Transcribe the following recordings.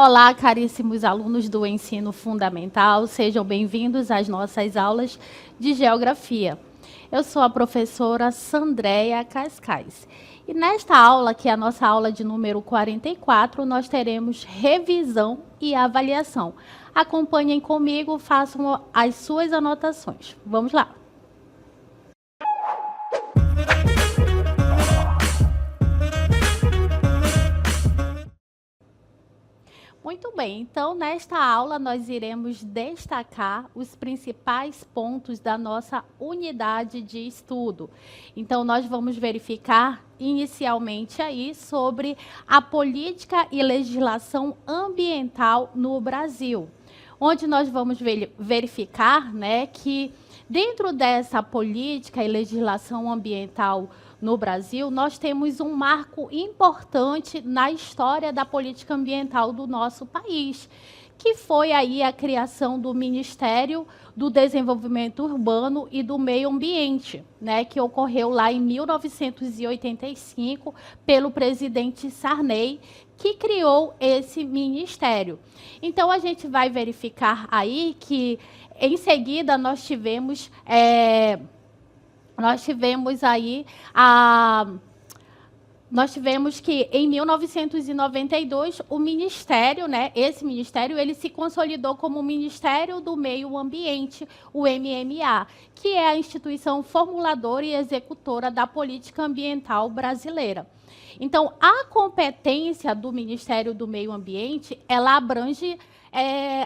Olá, caríssimos alunos do ensino fundamental, sejam bem-vindos às nossas aulas de Geografia. Eu sou a professora Sandréia Cascais. E nesta aula, que é a nossa aula de número 44, nós teremos revisão e avaliação. Acompanhem comigo, façam as suas anotações. Vamos lá! Muito bem, então nesta aula nós iremos destacar os principais pontos da nossa unidade de estudo. Então nós vamos verificar inicialmente aí sobre a política e legislação ambiental no Brasil, onde nós vamos verificar, né, que dentro dessa política e legislação ambiental no Brasil, nós temos um marco importante na história da política ambiental do nosso país, que foi aí a criação do Ministério do Desenvolvimento Urbano e do Meio Ambiente, né, que ocorreu lá em 1985 pelo presidente Sarney, que criou esse ministério. Então, a gente vai verificar aí que, em seguida, nós tivemos que em 1992 o ministério, né, esse ministério, ele se consolidou como o Ministério do Meio Ambiente, o MMA, que é a instituição formuladora e executora da política ambiental brasileira. Então, a competência do Ministério do Meio Ambiente, ela abrange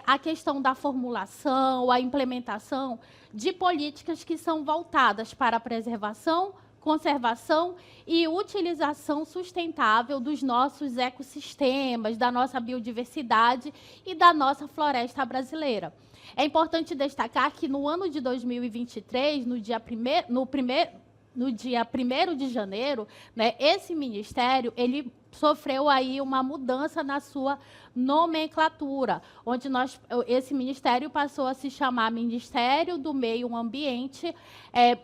a questão da formulação, a implementação de políticas que são voltadas para a preservação, conservação e utilização sustentável dos nossos ecossistemas, da nossa biodiversidade e da nossa floresta brasileira. É importante destacar que no ano de 2023, no dia 1º de janeiro, né, esse ministério ele sofreu aí uma mudança na sua nomenclatura, onde esse ministério passou a se chamar Ministério do Meio Ambiente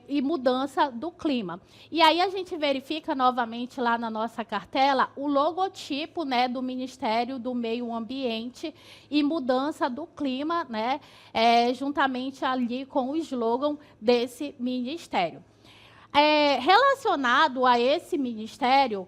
e Mudança do Clima. E aí a gente verifica novamente lá na nossa cartela o logotipo, né, do Ministério do Meio Ambiente e Mudança do Clima, né, juntamente ali com o slogan desse ministério. Relacionado a esse Ministério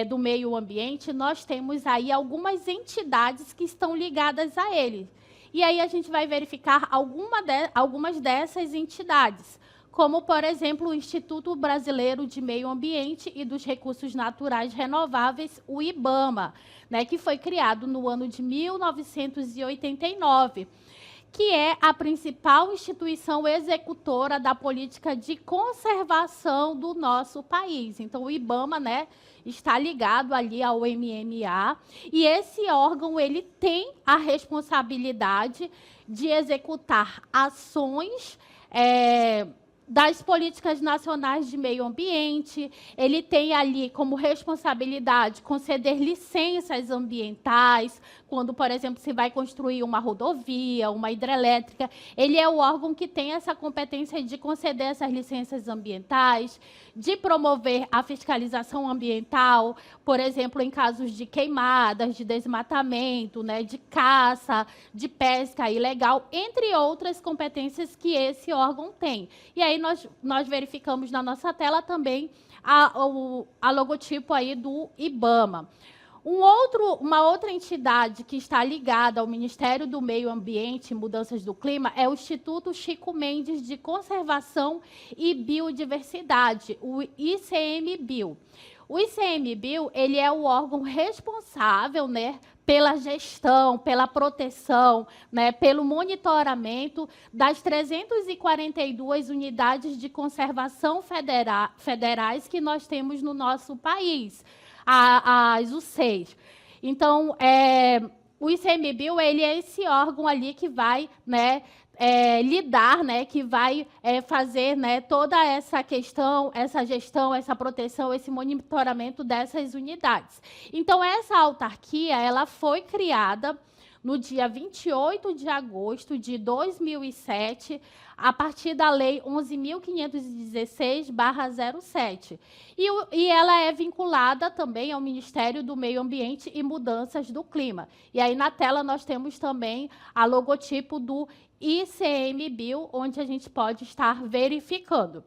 do Meio Ambiente, nós temos aí algumas entidades que estão ligadas a ele. E aí a gente vai verificar algumas dessas entidades, como, por exemplo, o Instituto Brasileiro de Meio Ambiente e dos Recursos Naturais Renováveis, o IBAMA, né, que foi criado no ano de 1989. Que é a principal instituição executora da política de conservação do nosso país. Então, o IBAMA, né, está ligado ali ao MMA, e esse órgão ele tem a responsabilidade de executar ações das políticas nacionais de meio ambiente, ele tem ali como responsabilidade conceder licenças ambientais, quando, por exemplo, se vai construir uma rodovia, uma hidrelétrica, ele é o órgão que tem essa competência de conceder essas licenças ambientais, de promover a fiscalização ambiental, por exemplo, em casos de queimadas, de desmatamento, né, de caça, de pesca ilegal, entre outras competências que esse órgão tem. E aí nós verificamos na nossa tela também a logotipo aí do IBAMA. Uma outra entidade que está ligada ao Ministério do Meio Ambiente e Mudanças do Clima é o Instituto Chico Mendes de Conservação e Biodiversidade, o ICMBio. O ICMBio, ele é o órgão responsável, né, pela gestão, pela proteção, né, pelo monitoramento das 342 unidades de conservação federais que nós temos no nosso país, as UCEIs. Então, o ICMBio, ele é esse órgão ali que vai, né, lidar, né, que vai fazer, né, toda essa questão, essa gestão, essa proteção, esse monitoramento dessas unidades. Então, essa autarquia ela foi criada no dia 28 de agosto de 2007, a partir da Lei 11.516/07. E ela é vinculada também ao Ministério do Meio Ambiente e Mudanças do Clima. E aí, na tela, nós temos também a logotipo do ICMBio, onde a gente pode estar verificando.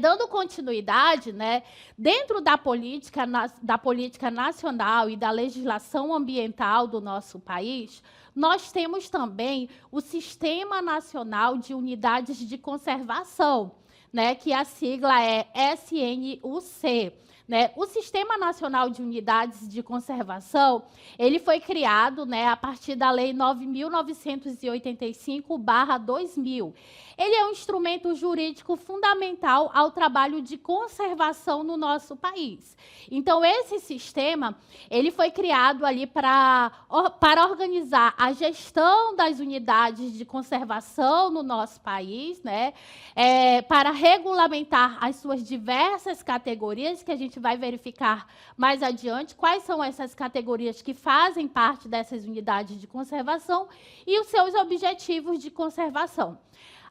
Dando continuidade, né, dentro da política nacional e da legislação ambiental do nosso país, nós temos também o Sistema Nacional de Unidades de Conservação, né, que a sigla é SNUC. Né? O Sistema Nacional de Unidades de Conservação, ele foi criado, né, a partir da Lei 9.985/2000. Ele é um instrumento jurídico fundamental ao trabalho de conservação no nosso país. Então, esse sistema, ele foi criado ali para organizar a gestão das unidades de conservação no nosso país, né, para regulamentar as suas diversas categorias, que a gente vai verificar mais adiante quais são essas categorias que fazem parte dessas unidades de conservação e os seus objetivos de conservação.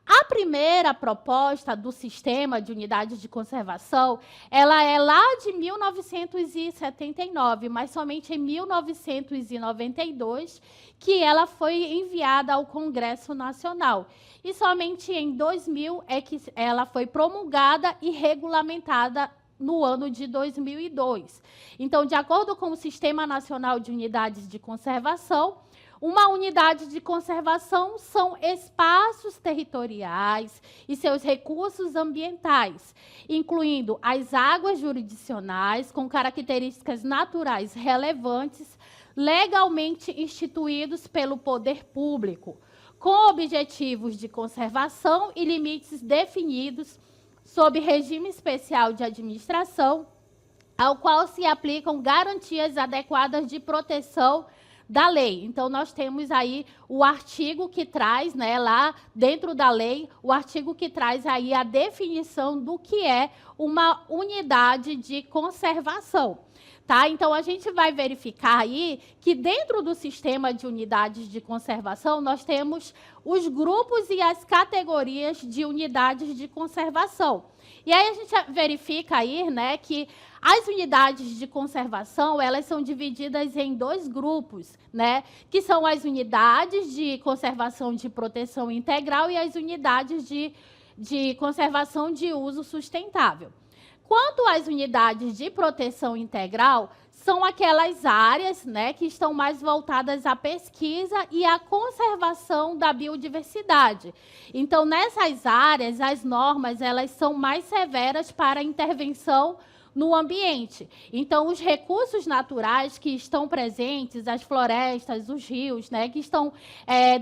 A primeira proposta do sistema de unidades de conservação, ela é lá de 1979, mas somente em 1992 que ela foi enviada ao Congresso Nacional. E somente em 2000 é que ela foi promulgada e regulamentada no ano de 2002. Então, de acordo com o Sistema Nacional de Unidades de Conservação, uma unidade de conservação são espaços territoriais e seus recursos ambientais, incluindo as águas jurisdicionais com características naturais relevantes, legalmente instituídos pelo poder público, com objetivos de conservação e limites definidos sob regime especial de administração, ao qual se aplicam garantias adequadas de proteção da lei. Então, nós temos aí o artigo que traz, né, lá dentro da lei, o artigo que traz aí a definição do que é uma unidade de conservação. Tá? Então, a gente vai verificar aí que dentro do sistema de unidades de conservação, nós temos os grupos e as categorias de unidades de conservação. E aí a gente verifica aí, né, que as unidades de conservação, elas são divididas em dois grupos, né, que são as unidades de conservação de proteção integral e as unidades de conservação de uso sustentável. Quanto às unidades de proteção integral, são aquelas áreas, né, que estão mais voltadas à pesquisa e à conservação da biodiversidade. Então, nessas áreas, as normas elas são mais severas para a intervenção no ambiente. Então, os recursos naturais que estão presentes, as florestas, os rios, né, que estão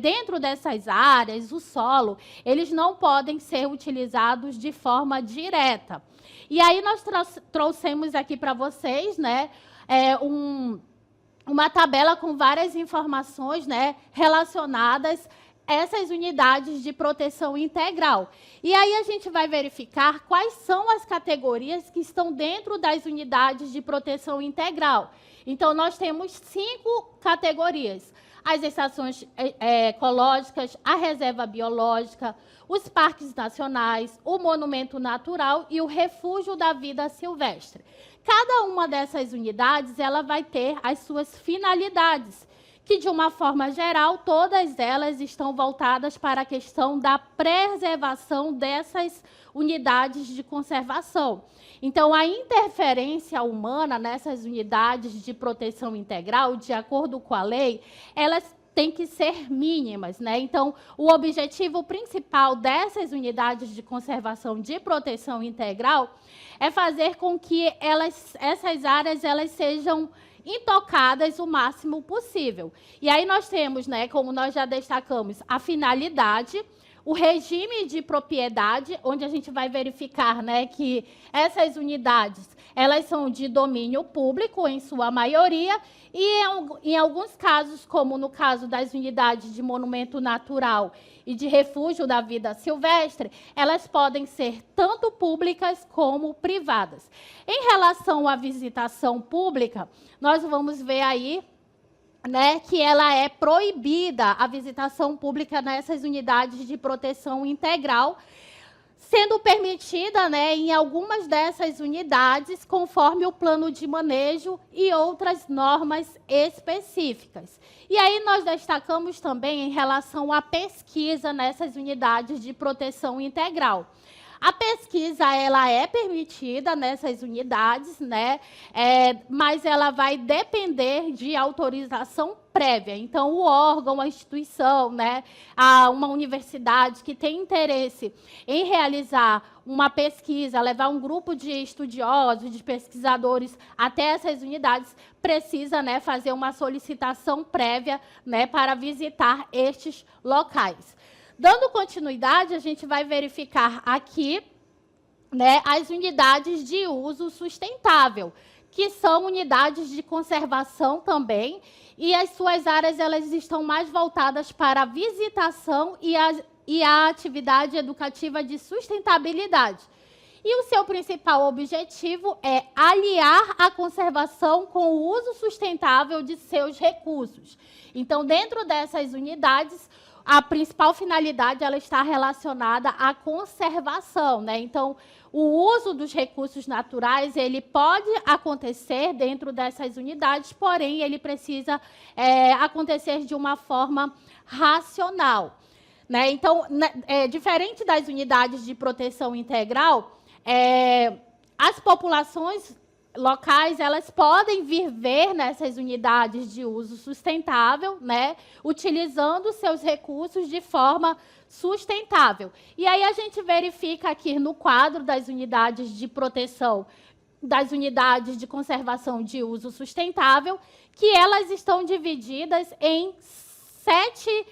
dentro dessas áreas, o solo, eles não podem ser utilizados de forma direta. E aí nós trouxemos aqui para vocês, né, uma tabela com várias informações, né, relacionadas a essas unidades de proteção integral. E aí a gente vai verificar quais são as categorias que estão dentro das unidades de proteção integral. Então, nós temos 5 categorias: as estações ecológicas, a reserva biológica, os parques nacionais, o monumento natural e o refúgio da vida silvestre. Cada uma dessas unidades ela vai ter as suas finalidades, que, de uma forma geral, todas elas estão voltadas para a questão da preservação dessas unidades de conservação. Então, a interferência humana nessas unidades de proteção integral, de acordo com a lei, elas têm que ser mínimas, né? Então, o objetivo principal dessas unidades de conservação de proteção integral é fazer com que essas áreas elas sejam intocadas o máximo possível. E aí nós temos, né, como nós já destacamos, a finalidade, o regime de propriedade, onde a gente vai verificar, né, que essas unidades elas são de domínio público, em sua maioria, e em alguns casos, como no caso das unidades de monumento natural e de refúgio da vida silvestre, elas podem ser tanto públicas como privadas. Em relação à visitação pública, nós vamos ver aí, né, que ela é proibida a visitação pública nessas unidades de proteção integral, sendo permitida, né, em algumas dessas unidades, conforme o plano de manejo e outras normas específicas. E aí nós destacamos também em relação à pesquisa nessas unidades de proteção integral. A pesquisa ela é permitida nessas unidades, né? Mas ela vai depender de autorização prévia. Então, o órgão, a instituição, né? Uma universidade que tem interesse em realizar uma pesquisa, levar um grupo de estudiosos, de pesquisadores até essas unidades, precisa, né, fazer uma solicitação prévia, né, para visitar estes locais. Dando continuidade, a gente vai verificar aqui, né, as unidades de uso sustentável, que são unidades de conservação também, e as suas áreas elas estão mais voltadas para a visitação e a atividade educativa de sustentabilidade. E o seu principal objetivo é aliar a conservação com o uso sustentável de seus recursos. Então, dentro dessas unidades, a principal finalidade ela está relacionada à conservação, né? Então, o uso dos recursos naturais ele pode acontecer dentro dessas unidades, porém, ele precisa acontecer de uma forma racional, né? Então, diferente das unidades de proteção integral, as populações locais, elas podem viver nessas unidades de uso sustentável, né, utilizando seus recursos de forma sustentável. E aí a gente verifica aqui no quadro das unidades de proteção, das unidades de conservação de uso sustentável, que elas estão divididas em 7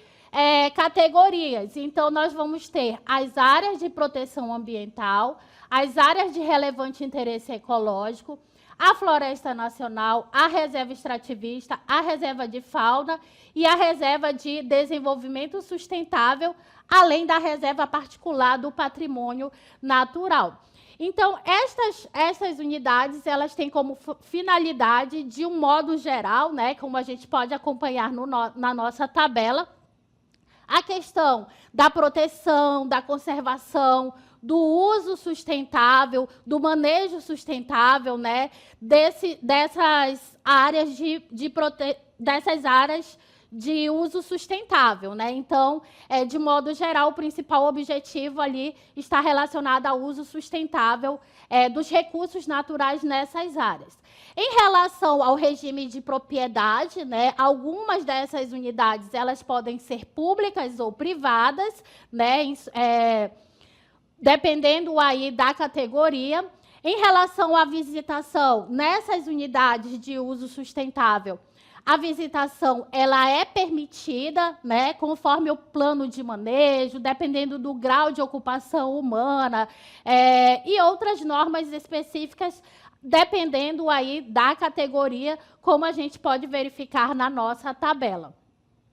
categorias. Então, nós vamos ter as áreas de proteção ambiental, as áreas de relevante interesse ecológico, a Floresta Nacional, a Reserva Extrativista, a Reserva de Fauna e a Reserva de Desenvolvimento Sustentável, além da Reserva Particular do Patrimônio Natural. Então, estas unidades, elas têm como finalidade, de um modo geral, né, como a gente pode acompanhar na nossa tabela, a questão da proteção, da conservação, do uso sustentável, do manejo sustentável, né, dessas áreas dessas áreas de uso sustentável, né? Então, de modo geral, o principal objetivo ali está relacionado ao uso sustentável dos recursos naturais nessas áreas. Em relação ao regime de propriedade, né, algumas dessas unidades elas podem ser públicas ou privadas, né, dependendo aí da categoria. Em relação à visitação, nessas unidades de uso sustentável, a visitação ela é permitida, né, conforme o plano de manejo, dependendo do grau de ocupação humana, e outras normas específicas, dependendo aí da categoria, como a gente pode verificar na nossa tabela.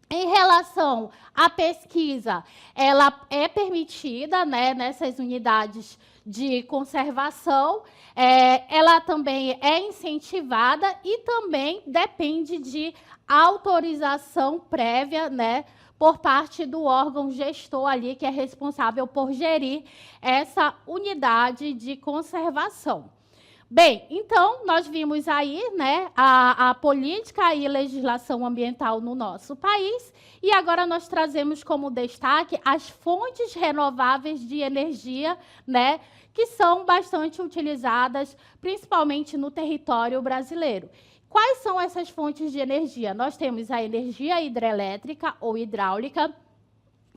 Em relação à pesquisa, ela é permitida, né, nessas unidades de conservação, ela também é incentivada e também depende de autorização prévia, né, por parte do órgão gestor ali, que é responsável por gerir essa unidade de conservação. Bem, então, nós vimos aí, né, a política e legislação ambiental no nosso país, e agora nós trazemos como destaque as fontes renováveis de energia, né, que são bastante utilizadas, principalmente no território brasileiro. Quais são essas fontes de energia? Nós temos a energia hidrelétrica ou hidráulica,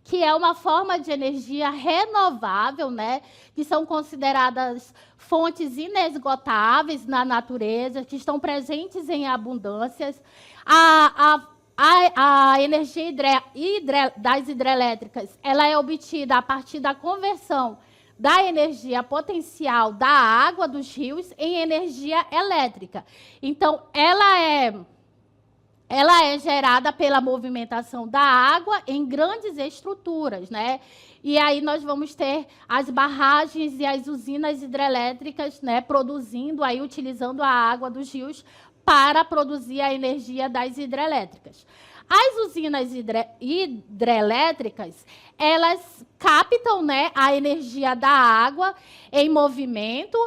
que é uma forma de energia renovável, né, que são consideradas fontes inesgotáveis na natureza, que estão presentes em abundâncias. A energia das hidrelétricas ela é obtida a partir da conversão da energia potencial da água dos rios em energia elétrica. Então, ela é gerada pela movimentação da água em grandes estruturas, né? E aí nós vamos ter as barragens e as usinas hidrelétricas, né, produzindo aí, utilizando a água dos rios para produzir a energia das hidrelétricas. As usinas hidrelétricas, elas captam, né, a energia da água em movimento,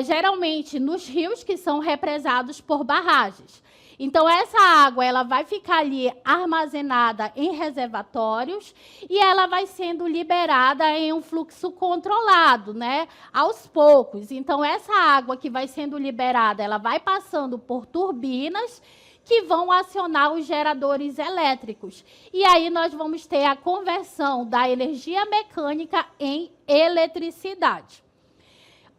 geralmente nos rios que são represados por barragens. Então, essa água ela vai ficar ali armazenada em reservatórios e ela vai sendo liberada em um fluxo controlado, né, aos poucos. Então, essa água que vai sendo liberada, ela vai passando por turbinas que vão acionar os geradores elétricos. E aí nós vamos ter a conversão da energia mecânica em eletricidade.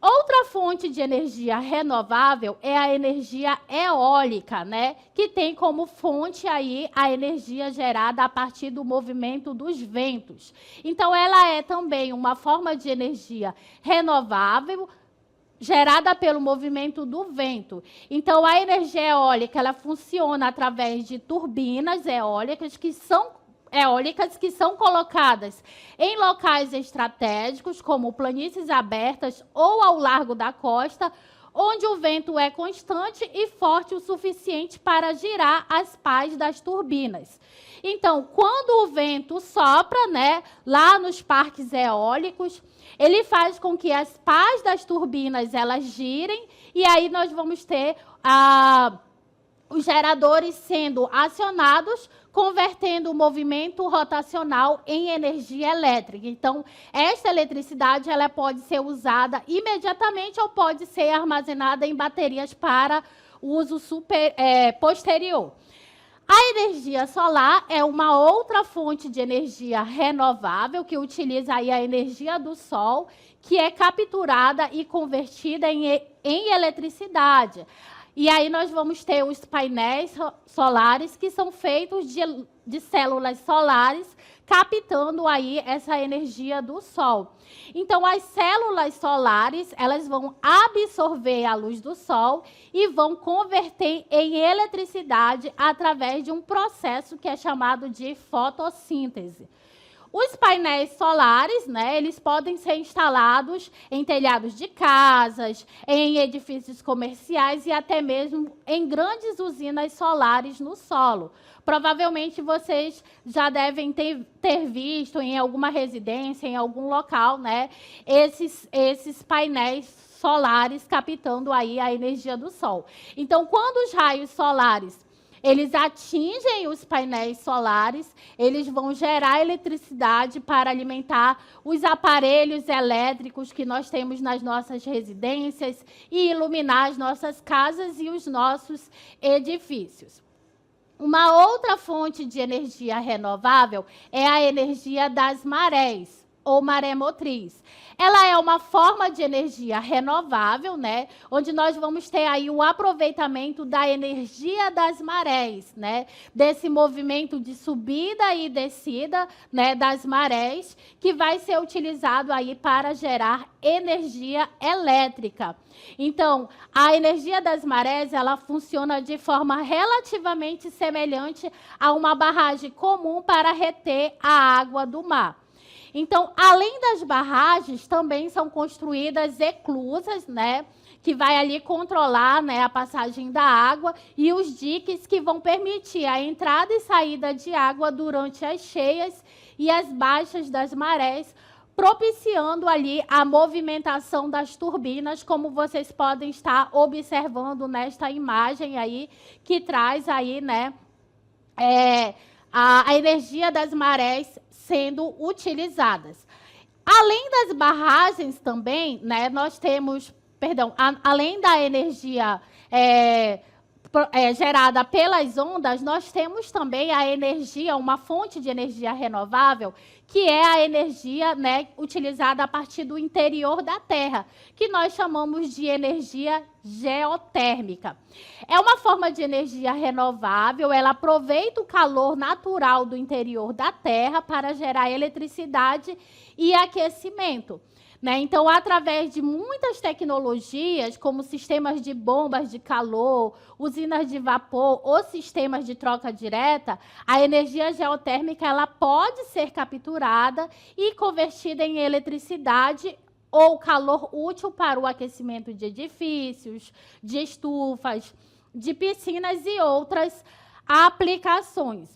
Outra fonte de energia renovável é a energia eólica, né? Que tem como fonte aí a energia gerada a partir do movimento dos ventos. Então, ela é também uma forma de energia renovável, gerada pelo movimento do vento. Então, a energia eólica ela funciona através de turbinas eólicas que são colocadas em locais estratégicos, como planícies abertas ou ao largo da costa, onde o vento é constante e forte o suficiente para girar as pás das turbinas. Então, quando o vento sopra, né, lá nos parques eólicos, ele faz com que as pás das turbinas elas girem e aí nós vamos ter os geradores sendo acionados, convertendo o movimento rotacional em energia elétrica. Então, esta eletricidade ela pode ser usada imediatamente ou pode ser armazenada em baterias para uso posterior. A energia solar é uma outra fonte de energia renovável que utiliza aí a energia do sol, que é capturada e convertida em eletricidade. E aí nós vamos ter os painéis solares que são feitos de células solares, captando aí essa energia do sol. Então, as células solares, elas vão absorver a luz do sol e vão converter em eletricidade através de um processo que é chamado de fotossíntese. Os painéis solares, né, eles podem ser instalados em telhados de casas, em edifícios comerciais e até mesmo em grandes usinas solares no solo. Provavelmente vocês já devem ter visto em alguma residência, em algum local, né, esses painéis solares captando aí a energia do sol. Então, quando os raios solares eles atingem os painéis solares, eles vão gerar eletricidade para alimentar os aparelhos elétricos que nós temos nas nossas residências e iluminar as nossas casas e os nossos edifícios. Uma outra fonte de energia renovável é a energia das marés, ou maré motriz. Ela é uma forma de energia renovável, né, onde nós vamos ter aí o aproveitamento da energia das marés, né, desse movimento de subida e descida, né, das marés, que vai ser utilizado aí para gerar energia elétrica. Então, a energia das marés, ela funciona de forma relativamente semelhante a uma barragem comum para reter a água do mar. Então, além das barragens, também são construídas eclusas, né, que vai ali controlar, né, a passagem da água e os diques que vão permitir a entrada e saída de água durante as cheias e as baixas das marés, propiciando ali a movimentação das turbinas, como vocês podem estar observando nesta imagem aí, que traz aí, né, a energia das marés sendo utilizadas. Além das barragens também, né, nós temos, além da energia gerada pelas ondas, nós temos também a energia, uma fonte de energia renovável, que é a energia, né, utilizada a partir do interior da Terra, que nós chamamos de energia geotérmica. É uma forma de energia renovável, ela aproveita o calor natural do interior da Terra para gerar eletricidade e aquecimento. Né? Então, através de muitas tecnologias, como sistemas de bombas de calor, usinas de vapor ou sistemas de troca direta, a energia geotérmica ela pode ser capturada e convertida em eletricidade ou calor útil para o aquecimento de edifícios, de estufas, de piscinas e outras aplicações.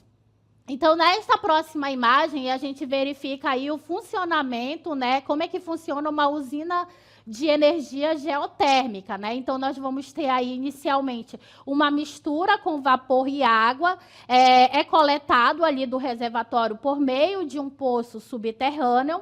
Então, nesta próxima imagem, a gente verifica aí o funcionamento, né? Como é que funciona uma usina de energia geotérmica, né? Então, nós vamos ter aí, inicialmente, uma mistura com vapor e água, é coletado ali do reservatório por meio de um poço subterrâneo.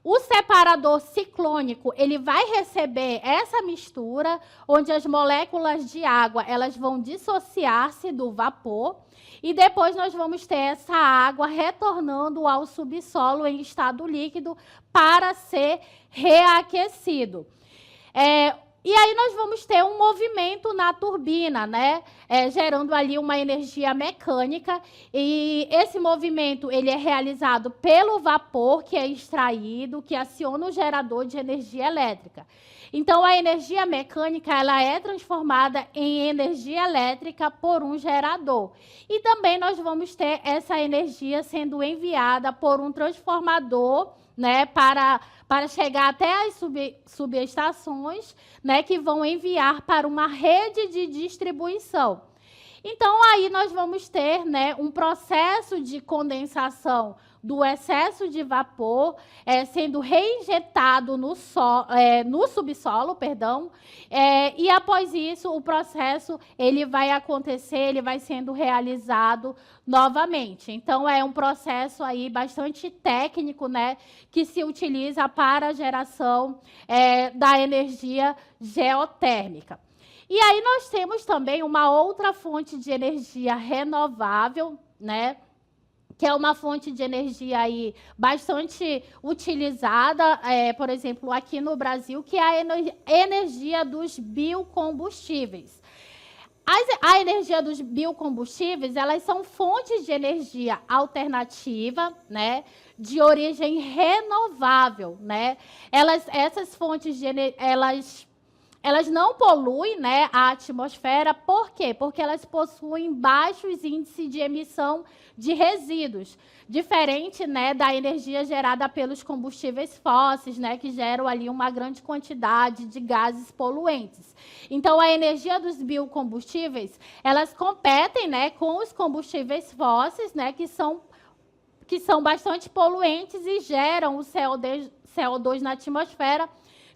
O separador ciclônico, ele vai receber essa mistura, onde as moléculas de água, elas vão dissociar-se do vapor, e depois nós vamos ter essa água retornando ao subsolo em estado líquido para ser reaquecido. E aí nós vamos ter um movimento na turbina, né? Gerando ali uma energia mecânica. E esse movimento ele é realizado pelo vapor que é extraído, que aciona o gerador de energia elétrica. Então, a energia mecânica ela é transformada em energia elétrica por um gerador. E também nós vamos ter essa energia sendo enviada por um transformador, né, para chegar até as subestações, né, que vão enviar para uma rede de distribuição. Então, aí nós vamos ter, né, um processo de condensação do excesso de vapor sendo reinjetado no subsolo, perdão, e após isso o processo ele vai acontecer, ele vai sendo realizado novamente. Então é um processo aí bastante técnico, né, que se utiliza para a geração da energia geotérmica. E aí nós temos também uma outra fonte de energia renovável, né, que é uma fonte de energia aí bastante utilizada, por exemplo, aqui no Brasil, que é a energia dos biocombustíveis. A energia dos biocombustíveis, elas são fontes de energia alternativa, né, de origem renovável, né? Essas fontes de elas não poluem, né, a atmosfera. Por quê? Porque elas possuem baixos índices de emissão de resíduos, diferente, né, da energia gerada pelos combustíveis fósseis, né, que geram ali uma grande quantidade de gases poluentes. Então, a energia dos biocombustíveis, elas competem, né, com os combustíveis fósseis, né, que são bastante poluentes e geram o CO2 na atmosfera,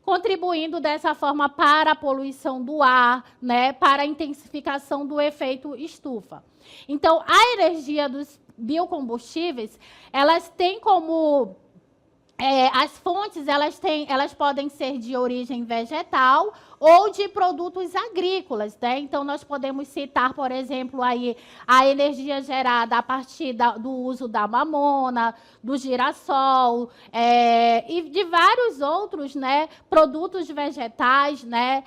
contribuindo dessa forma para a poluição do ar, né, para a intensificação do efeito estufa. Então, a energia dos biocombustíveis, elas têm como as fontes, elas podem ser de origem vegetal ou de produtos agrícolas, né? Então, nós podemos citar, por exemplo, aí a energia gerada a partir do uso da mamona, do girassol, e de vários outros, né, produtos vegetais, né,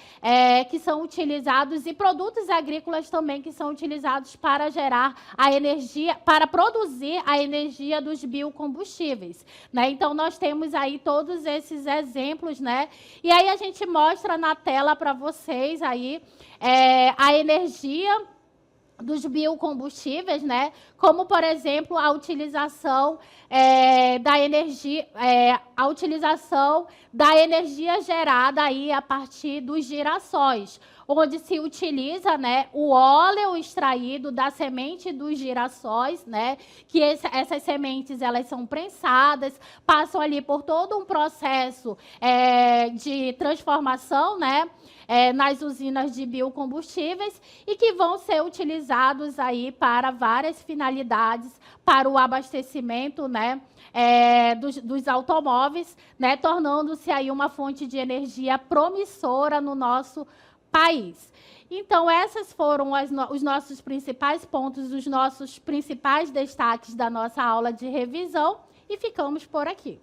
que são utilizados, e produtos agrícolas também que são utilizados para gerar a energia, para produzir a energia dos biocombustíveis, né? Então, nós temos aí todos esses exemplos, né? E aí a gente mostra na tela para vocês aí a energia dos biocombustíveis, né? Como, por exemplo, a utilização da energia gerada aí a partir dos girassóis, onde se utiliza, né, o óleo extraído da semente dos girassóis, né, que essas sementes elas são prensadas, passam ali por todo um processo de transformação, né, nas usinas de biocombustíveis, e que vão ser utilizados aí para várias finalidades, para o abastecimento, né, dos automóveis, né, tornando-se aí uma fonte de energia promissora no nosso país. Então, esses foram os nossos principais pontos, os nossos principais destaques da nossa aula de revisão, e ficamos por aqui.